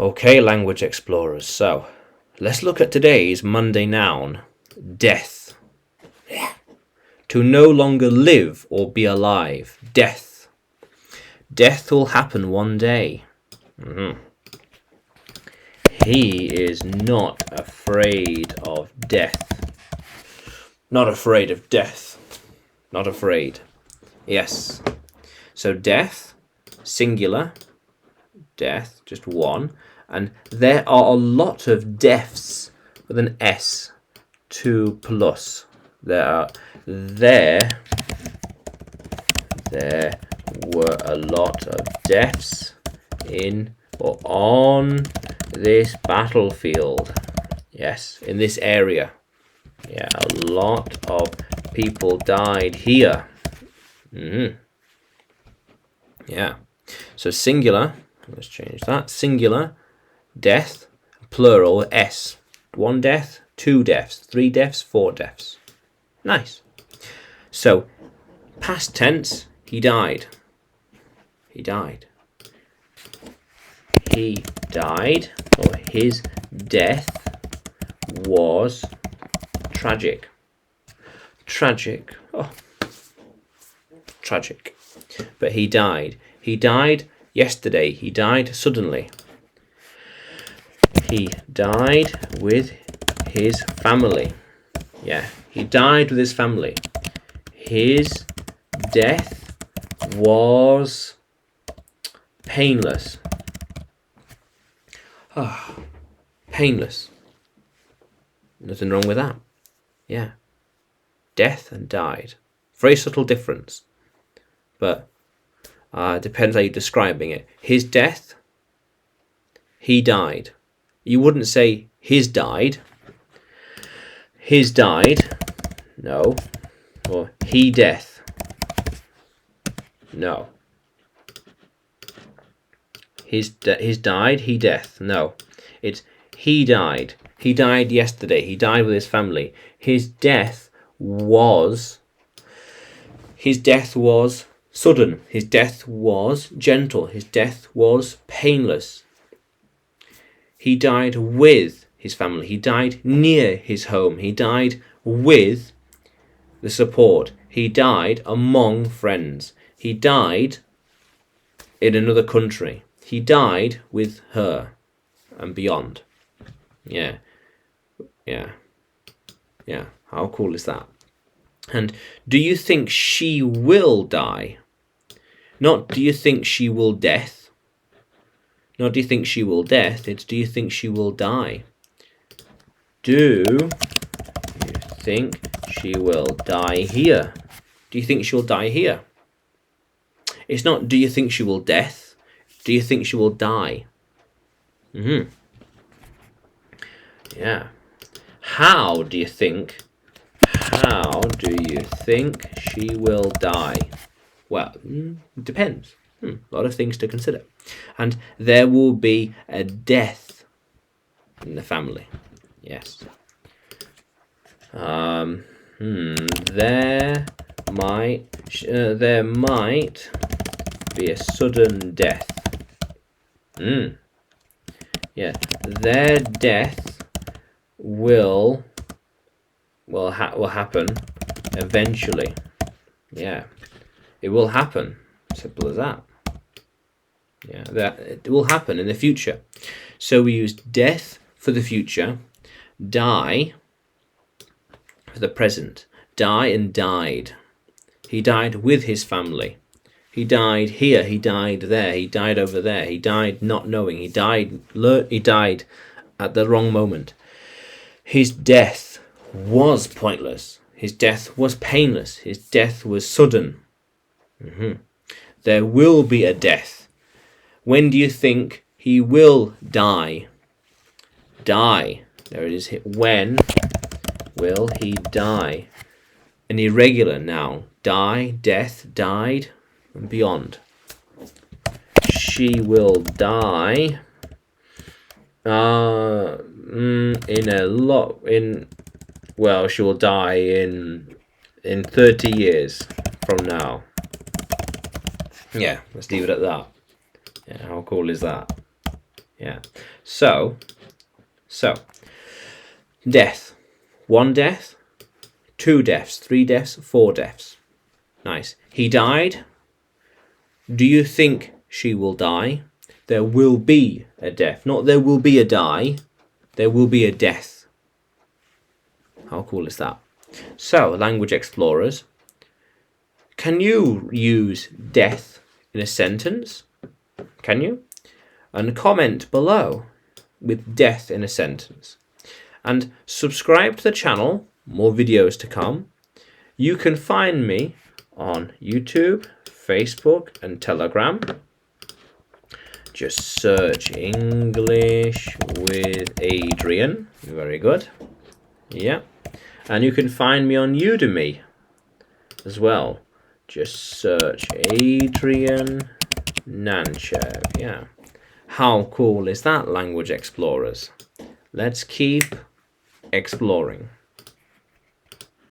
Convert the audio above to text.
Okay, language explorers, so let's look at today's Monday noun, death. To no longer live or be alive, death. Death will happen one day. He is not afraid of death. Not afraid of death. Not afraid. Yes. So death, singular, death, just one. And there are a lot of deaths with an S, 2 plus. There were a lot of deaths in or on this battlefield. Yes, in this area. Yeah, a lot of people died here. Yeah. So singular, let's change that. Singular, death, plural, S. 1 death, 2 deaths, 3 deaths, 4 deaths. Nice. So, past tense, he died. He died. He died, or his death was tragic. Tragic. Oh. Tragic. But he died. He died yesterday. He died suddenly. He died with his family. Yeah, he died with his family. His death was painless. Painless. Nothing wrong with that. Yeah. Death and died. Very subtle difference. But depends how you're describing it. His death, he died. You wouldn't say his died. His died. No. Or he death. No. His died, he death. No. It's he died. He died yesterday. He died with his family. His death was sudden. His death was gentle. His death was painless. He died with his family. He died near his home. He died with the support. He died among friends. He died in another country. He died with her and beyond. Yeah. Yeah. Yeah. How cool is that? And do you think she will die? Not do you think she will death? Not do you think she will death? It's do you think she will die? Do you think she will die here? Do you think she'll die here? It's not do you think she will death? Do you think she will die? Yeah. How do you think she will die? Well, it depends. A lot of things to consider. And there will be a death in the family. Yes. There might be a sudden death. Yeah. Their death will happen eventually. Yeah. It will happen. Simple as that. Yeah, that it will happen in the future. So we use death for the future, die for the present. Die and died. He died with his family. He died here, he died there, he died over there, he died not knowing, he died at the wrong moment. His death was pointless. His death was painless. His death was sudden. There will be a death. When do you think he will die? Die. There it is. When will he die? An irregular noun. Die, death, died, and beyond. She will die. She will die in 30 years from now. Yeah, let's leave it at that. Yeah, how cool is that? Yeah. So, death. 1 death, 2 deaths, 3 deaths, 4 deaths. Nice. He died. Do you think she will die? There will be a death. Not there will be a die. There will be a death. How cool is that? So, language explorers, can you use death in a sentence? Can you? And comment below with death in a sentence. And subscribe to the channel, more videos to come. You can find me on YouTube, Facebook and Telegram. Just search English with Adrian. Very good. Yeah. And you can find me on Udemy as well. Just search Adrian Nanchev. Yeah. How cool is that, language explorers? Let's keep exploring.